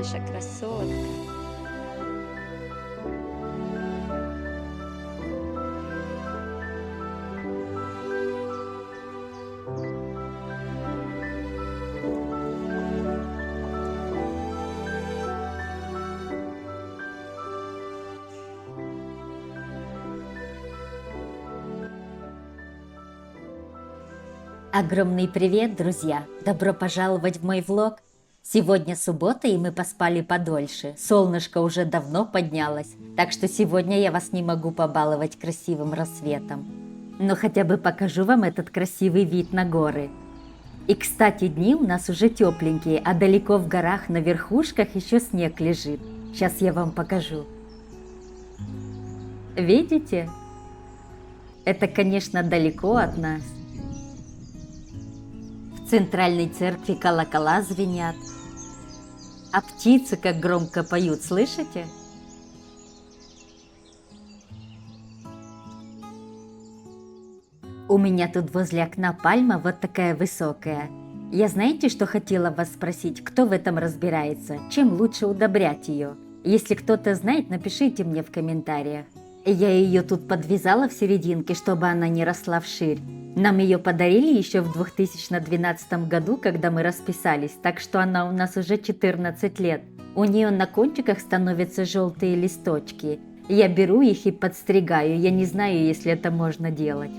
наша красотка. Огромный привет, друзья! Добро пожаловать в мой влог! Сегодня суббота, и мы поспали подольше. Солнышко уже давно поднялось, так что сегодня я вас не могу побаловать красивым рассветом. Но хотя бы покажу вам этот красивый вид на горы. И, кстати, дни у нас уже тепленькие, а далеко в горах на верхушках еще снег лежит. Сейчас я вам покажу. Видите? Это, конечно, далеко от нас. В центральной церкви колокола звенят, а птицы как громко поют, слышите? У меня тут возле окна пальма вот такая высокая. Я знаете, что хотела вас спросить, кто в этом разбирается, чем лучше удобрять ее? Если кто-то знает, напишите мне в комментариях. Я ее тут подвязала в серединке, чтобы она не росла вширь. Нам ее подарили еще в 2012 году, когда мы расписались, так что она у нас уже 14 лет. У нее на кончиках становятся желтые листочки. Я беру их и подстригаю, я не знаю, если это можно делать.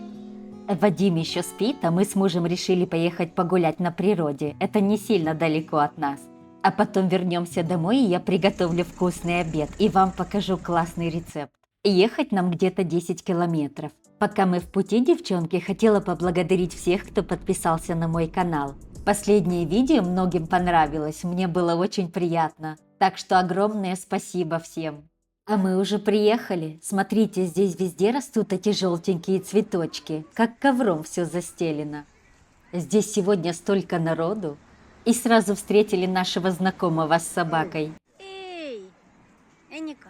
Вадим еще спит, а мы с мужем решили поехать погулять на природе. Это не сильно далеко от нас. А потом вернемся домой, и я приготовлю вкусный обед и вам покажу классный рецепт. Ехать нам где-то 10 километров. Пока мы в пути, девчонки, хотела поблагодарить всех, кто подписался на мой канал. Последнее видео многим понравилось, мне было очень приятно. Так что огромное спасибо всем. А мы уже приехали. Смотрите, здесь везде растут эти желтенькие цветочки, как ковром все застелено. Здесь сегодня столько народу. И сразу встретили нашего знакомого с собакой. Эй, Эника.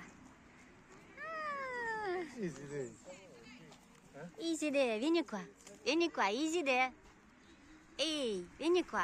Изи де, Винниква. Винниква, изи де. Эй, Винниква.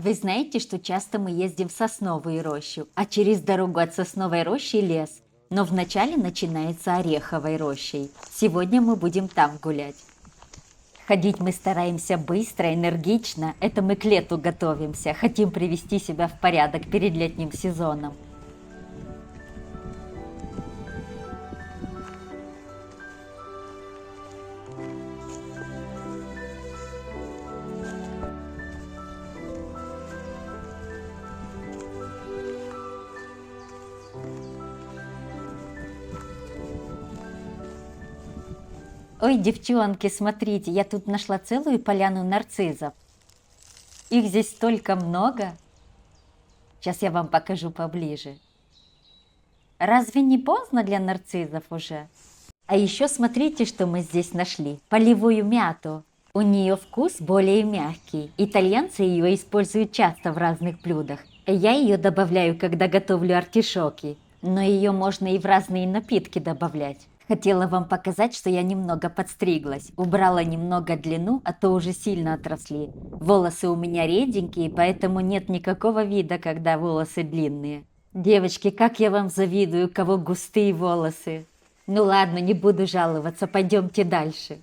Вы знаете, что часто мы ездим в сосновую рощу, а через дорогу от сосновой рощи лес. Но вначале начинается ореховой рощей. Сегодня мы будем там гулять. Ходить мы стараемся быстро, энергично. Это мы к лету готовимся. Хотим привести себя в порядок перед летним сезоном. Ой, девчонки, смотрите, я тут нашла целую поляну нарциссов. Их здесь столько много. Сейчас я вам покажу поближе. Разве не поздно для нарциссов уже? А еще смотрите, что мы здесь нашли. Полевую мяту. У нее вкус более мягкий. Итальянцы ее используют часто в разных блюдах. Я ее добавляю, когда готовлю артишоки. Но ее можно и в разные напитки добавлять. Хотела вам показать, что я немного подстриглась. Убрала немного длину, а то уже сильно отросли. Волосы у меня реденькие, поэтому нет никакого вида, когда волосы длинные. Девочки, как я вам завидую, у кого густые волосы. Ну ладно, не буду жаловаться, пойдемте дальше.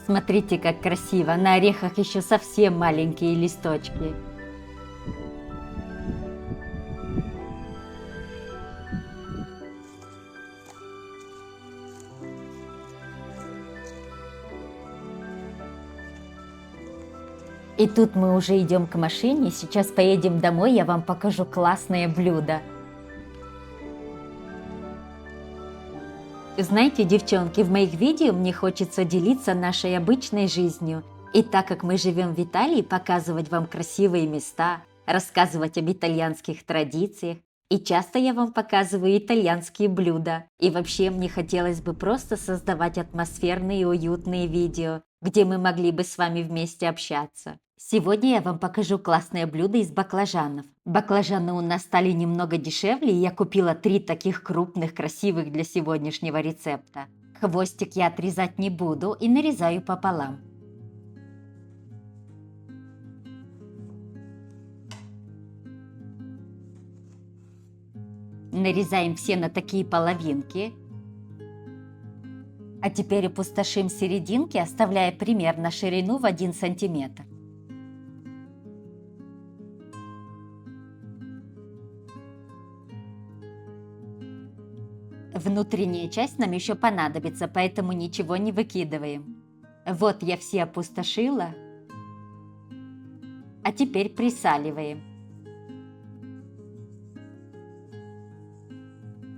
Смотрите, как красиво. На орехах еще совсем маленькие листочки. И тут мы уже идем к машине, сейчас поедем домой, я вам покажу классное блюдо. Знаете, девчонки, в моих видео мне хочется делиться нашей обычной жизнью. И так как мы живем в Италии, показывать вам красивые места, рассказывать об итальянских традициях. И часто я вам показываю итальянские блюда. И вообще мне хотелось бы просто создавать атмосферные и уютные видео, где мы могли бы с вами вместе общаться. Сегодня я вам покажу классное блюдо из баклажанов. Баклажаны у нас стали немного дешевле, и я купила 3 таких крупных, красивых для сегодняшнего рецепта. Хвостик я отрезать не буду и нарезаю пополам. Нарезаем все на такие половинки. А теперь опустошим серединки, оставляя примерно ширину в 1 сантиметр. Внутренняя часть нам еще понадобится, поэтому ничего не выкидываем. Вот я все опустошила. А теперь присаливаем.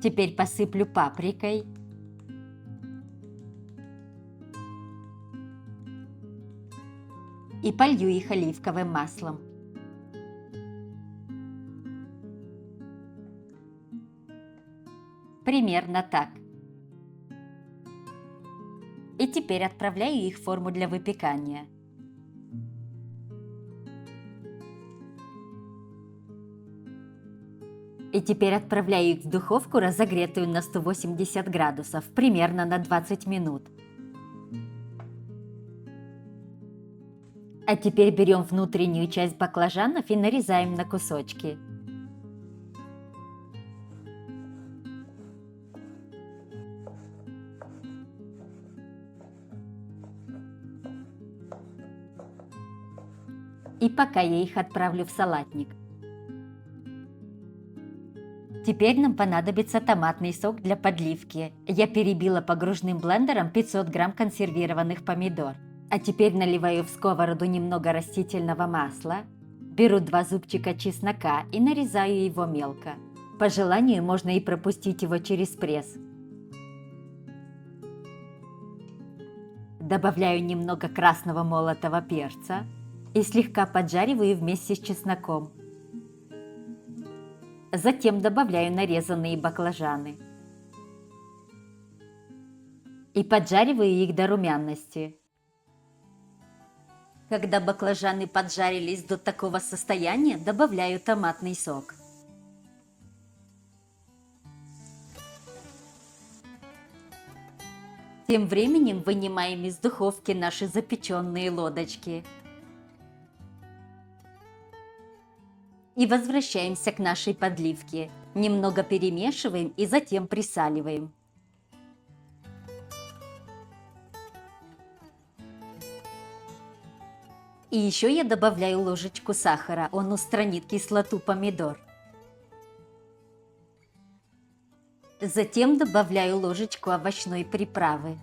Теперь посыплю паприкой. И полью их оливковым маслом. Примерно так. И теперь отправляю их в форму для выпекания. И теперь отправляю их в духовку, разогретую на 180 градусов, примерно на 20 минут. А теперь берем внутреннюю часть баклажанов и нарезаем на кусочки. И пока я их отправлю в салатник. Теперь нам понадобится томатный сок для подливки. Я перебила погружным блендером 500 грамм консервированных помидор. А теперь наливаю в сковороду немного растительного масла. Беру 2 зубчика чеснока и нарезаю его мелко. По желанию можно и пропустить его через пресс. Добавляю немного красного молотого перца и слегка поджариваю вместе с чесноком. Затем добавляю нарезанные баклажаны и поджариваю их до румяности. Когда баклажаны поджарились до такого состояния, добавляю томатный сок. Тем временем вынимаем из духовки наши запеченные лодочки. И возвращаемся к нашей подливке. Немного перемешиваем и затем присаливаем. И еще я добавляю ложечку сахара, он устранит кислоту помидор. Затем добавляю ложечку овощной приправы.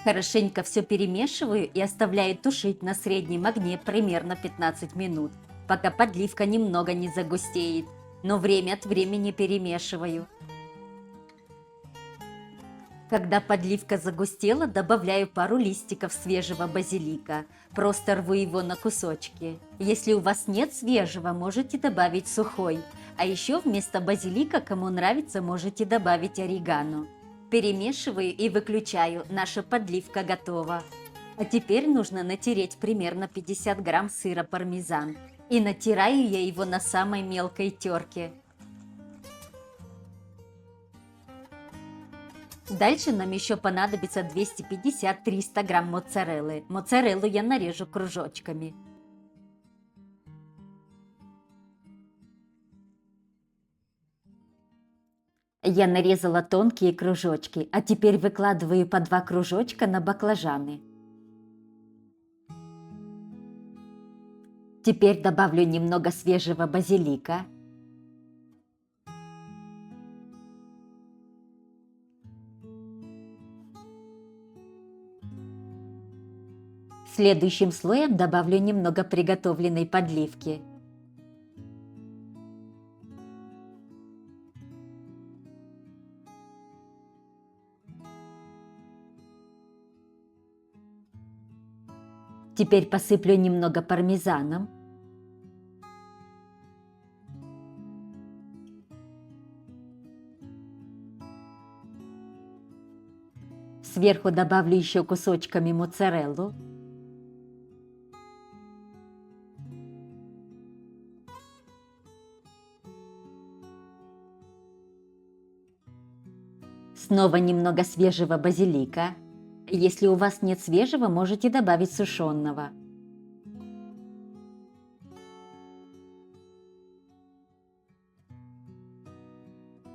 Хорошенько все перемешиваю и оставляю тушить на среднем огне примерно 15 минут, пока подливка немного не загустеет, но время от времени перемешиваю. Когда подливка загустела, добавляю пару листиков свежего базилика. Просто рву его на кусочки. Если у вас нет свежего, можете добавить сухой. А еще вместо базилика, кому нравится, можете добавить орегано. Перемешиваю и выключаю. Наша подливка готова. А теперь нужно натереть примерно 50 грамм сыра пармезан. И натираю я его на самой мелкой терке. Дальше нам еще понадобится 250-300 грамм моцареллы. Моцареллу я нарежу кружочками. Я нарезала тонкие кружочки, а теперь выкладываю по 2 кружочка на баклажаны. Теперь добавлю немного свежего базилика. Следующим слоем добавлю немного приготовленной подливки. Теперь посыплю немного пармезаном. Сверху добавлю еще кусочками моцареллу. Снова немного свежего базилика. Если у вас нет свежего, можете добавить сушеного.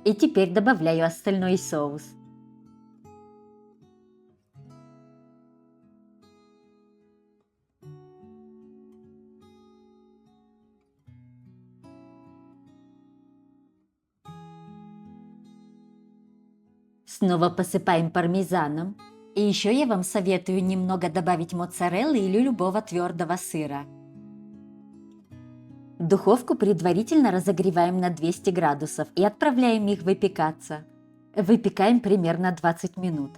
И теперь добавляю остальной соус. Снова посыпаем пармезаном. И еще я вам советую немного добавить моцареллы или любого твердого сыра. Духовку предварительно разогреваем на 200 градусов и отправляем их выпекаться. Выпекаем примерно 20 минут.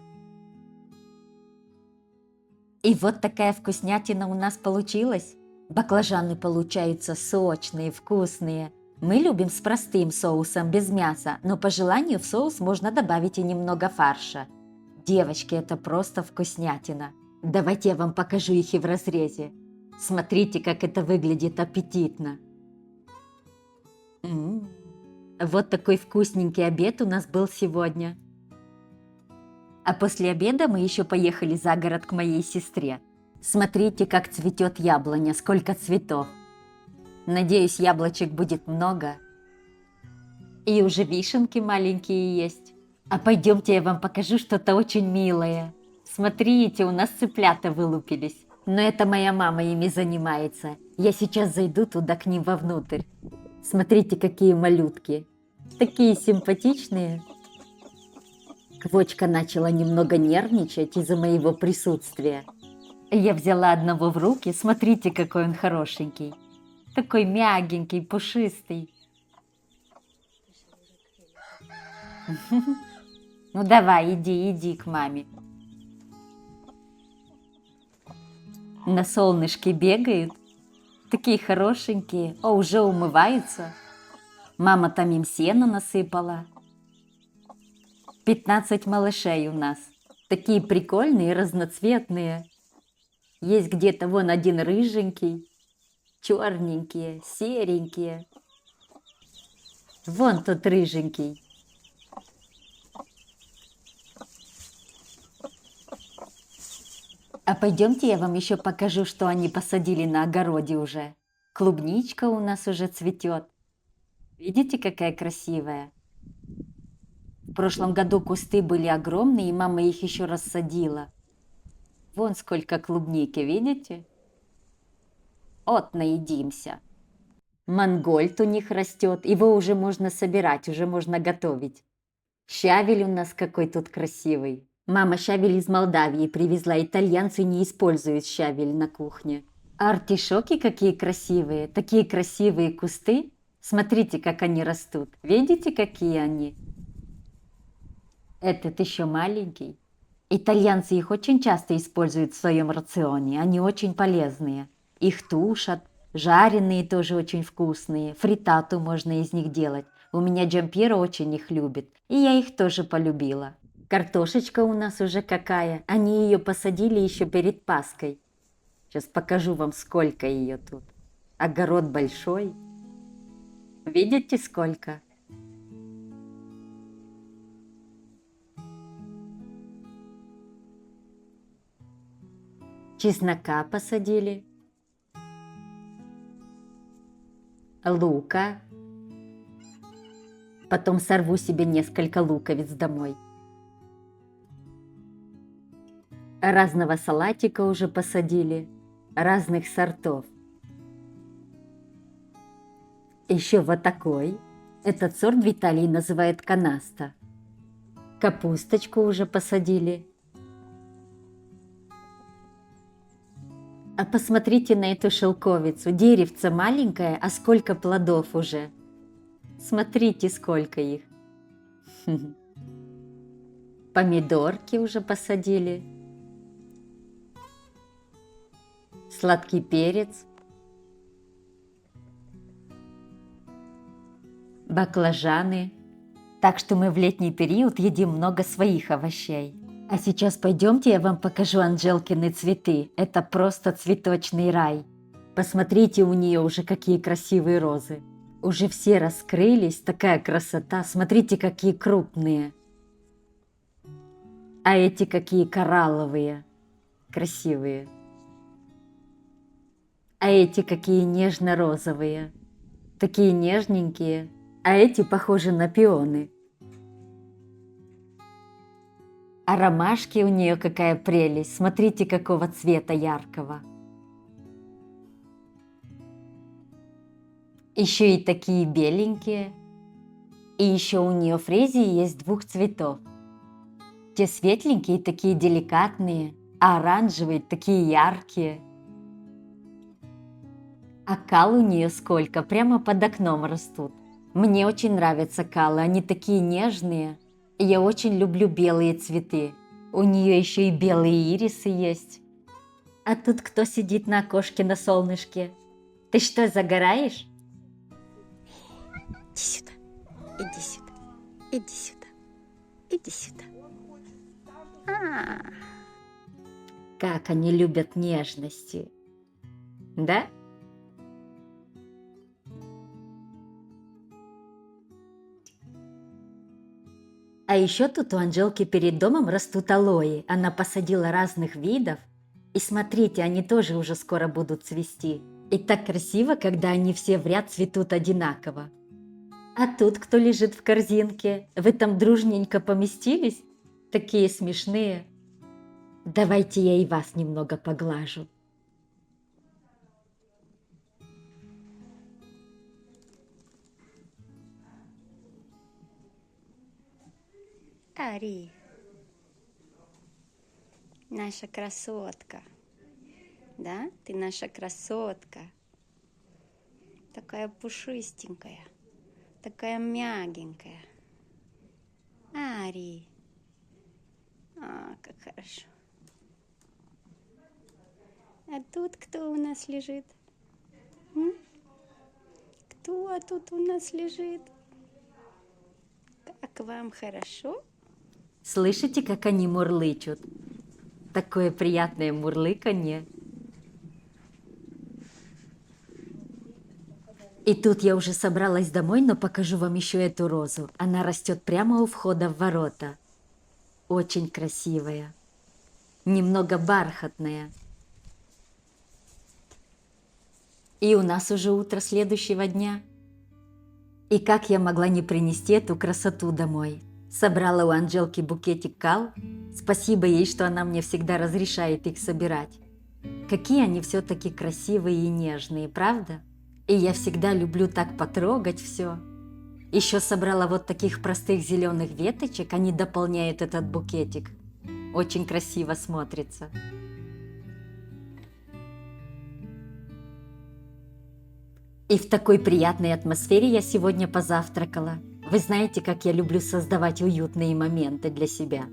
И вот такая вкуснятина у нас получилась. Баклажаны получаются сочные, вкусные. Мы любим с простым соусом, без мяса, но по желанию в соус можно добавить и немного фарша. Девочки, это просто вкуснятина. Давайте я вам покажу их и в разрезе. Смотрите, как это выглядит аппетитно. Вот такой вкусненький обед у нас был сегодня. А после обеда мы еще поехали за город к моей сестре. Смотрите, как цветет яблоня, сколько цветов. Надеюсь, яблочек будет много. И уже вишенки маленькие есть. А пойдемте я вам покажу что-то очень милое. Смотрите, у нас цыплята вылупились. Но это моя мама ими занимается. Я сейчас зайду туда к ним вовнутрь. Смотрите, какие малютки. Такие симпатичные. Квочка начала немного нервничать из-за моего присутствия. Я взяла одного в руки. Смотрите, какой он хорошенький. Такой мягенький, пушистый. Ну давай, иди к маме. На солнышке бегают. Такие хорошенькие. О, уже умываются. Мама там им сено насыпала. 15 малышей у нас. Такие прикольные, разноцветные. Есть где-то вон один рыженький. Черненькие, серенькие. Вон тот рыженький. А пойдемте я вам еще покажу, что они посадили на огороде уже. Клубничка у нас уже цветет. Видите, какая красивая? В прошлом году кусты были огромные, и мама их еще рассадила. Вон сколько клубники, видите? Вот наедимся. Мангольд у них растет, его уже можно собирать, уже можно готовить. Щавель у нас какой тут красивый. Мама щавель из Молдавии привезла, итальянцы не используют щавель на кухне. А артишоки какие красивые кусты. Смотрите, как они растут. Видите, какие они? Этот еще маленький. Итальянцы их очень часто используют в своем рационе, они очень полезные. Их тушат, жареные тоже очень вкусные, фриттату можно из них делать. У меня Джампиро очень их любит, и я их тоже полюбила. Картошечка у нас уже какая, они ее посадили еще перед Пасхой. Сейчас покажу вам, сколько ее тут. Огород большой. Видите, сколько? Чеснока посадили. Лука. Потом сорву себе несколько луковиц домой. Разного салатика уже посадили, разных сортов. Еще вот такой. Этот сорт в Италии называют канаста. Капусточку уже посадили. А посмотрите на эту шелковицу. Деревце маленькое, а сколько плодов уже. Смотрите, сколько их. Помидорки уже посадили. Сладкий перец. Баклажаны. Так что мы в летний период едим много своих овощей. А сейчас пойдемте, я вам покажу Анжелкины цветы. Это просто цветочный рай. Посмотрите, у нее уже какие красивые розы. Уже все раскрылись, такая красота. Смотрите, какие крупные. А эти какие коралловые, красивые. А эти какие нежно-розовые, такие нежненькие. А эти похожи на пионы. А ромашки у нее какая прелесть. Смотрите, какого цвета яркого. Еще и такие беленькие. И еще у нее фрезии есть двух цветов. Те светленькие такие деликатные, а оранжевые такие яркие. А кал у нее сколько, прямо под окном растут. Мне очень нравятся калы, они такие нежные. И я очень люблю белые цветы. У нее еще и белые ирисы есть. А тут кто сидит на окошке на солнышке? Ты что, загораешь? Иди сюда, иди сюда, иди сюда, иди сюда. А, Как они любят нежности. Да? А еще тут у Анжелки перед домом растут алоэ. Она посадила разных видов. И смотрите, они тоже уже скоро будут цвести. И так красиво, когда они все в ряд цветут одинаково. А тут кто лежит в корзинке? Вы там дружненько поместились? Такие смешные. Давайте я и вас немного поглажу. Ари, наша красотка. Да, ты наша красотка. Такая пушистенькая, такая мягенькая. Ари. А, как хорошо. А тут кто у нас лежит? М? Кто тут у нас лежит? Как вам хорошо? Слышите, как они мурлычут? Такое приятное мурлыканье. И тут я уже собралась домой, но покажу вам еще эту розу. Она растет прямо у входа в ворота. Очень красивая. Немного бархатная. И у нас уже утро следующего дня. И как я могла не принести эту красоту домой? Собрала у Анжелки букетик кал. Спасибо ей, что она мне всегда разрешает их собирать. Какие они все-таки красивые и нежные, правда? И я всегда люблю так потрогать все. Еще собрала вот таких простых зеленых веточек, они дополняют этот букетик. Очень красиво смотрится. И в такой приятной атмосфере я сегодня позавтракала. Вы знаете, как я люблю создавать уютные моменты для себя.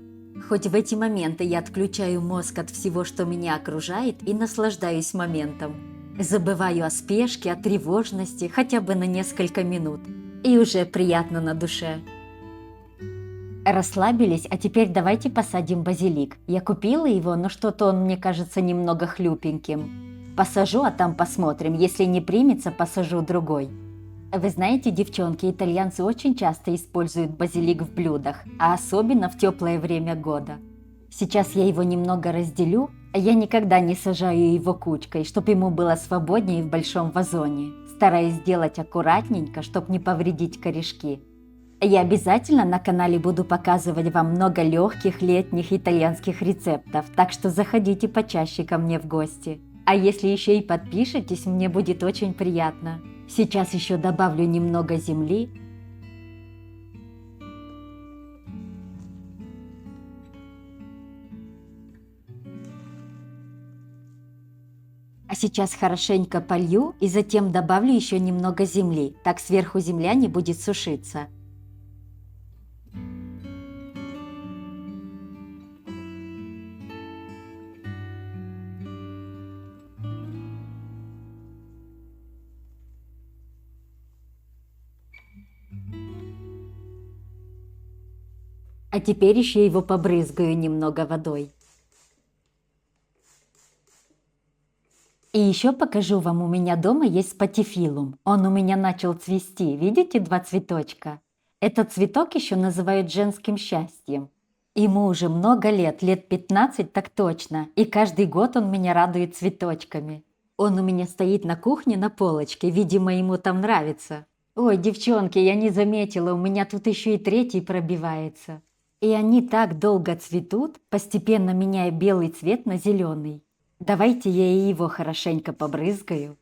Хоть в эти моменты я отключаю мозг от всего, что меня окружает, и наслаждаюсь моментом. Забываю о спешке, о тревожности хотя бы на несколько минут. И уже приятно на душе. Расслабились, а теперь давайте посадим базилик. Я купила его, но что-то он мне кажется немного хлюпеньким. Посажу, а там посмотрим. Если не примется, посажу другой. Вы знаете, девчонки, итальянцы очень часто используют базилик в блюдах, а особенно в теплое время года. Сейчас я его немного разделю, а я никогда не сажаю его кучкой, чтобы ему было свободнее в большом вазоне, стараясь сделать аккуратненько, чтобы не повредить корешки. Я обязательно на канале буду показывать вам много легких летних итальянских рецептов, так что заходите почаще ко мне в гости. А если еще и подпишетесь, мне будет очень приятно. Сейчас еще добавлю немного земли. А сейчас хорошенько полью и затем добавлю еще немного земли, так сверху земля не будет сушиться. А теперь еще его побрызгаю немного водой. И еще покажу вам, у меня дома есть спатифилум. Он у меня начал цвести, видите, 2 цветочка? Этот цветок еще называют женским счастьем. Ему уже много лет 15 так точно, и каждый год он меня радует цветочками. Он у меня стоит на кухне на полочке, видимо, ему там нравится. Ой, девчонки, я не заметила, у меня тут еще и 3 пробивается. И они так долго цветут, постепенно меняя белый цвет на зеленый. Давайте я и его хорошенько побрызгаю.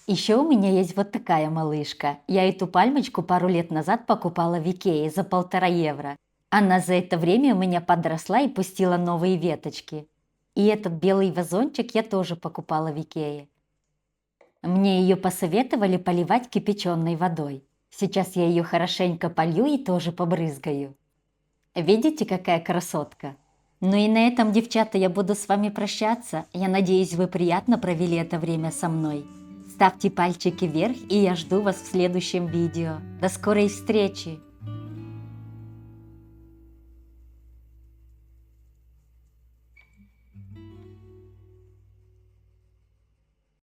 Еще у меня есть вот такая малышка. Я эту пальмочку пару лет назад покупала в Икее за 1,5 евро. Она за это время у меня подросла и пустила новые веточки. И этот белый вазончик я тоже покупала в Икее. Мне ее посоветовали поливать кипяченой водой. Сейчас я ее хорошенько полью и тоже побрызгаю. Видите, какая красотка? Ну и на этом, девчата, я буду с вами прощаться. Я надеюсь, вы приятно провели это время со мной. Ставьте пальчики вверх, и я жду вас в следующем видео. До скорой встречи!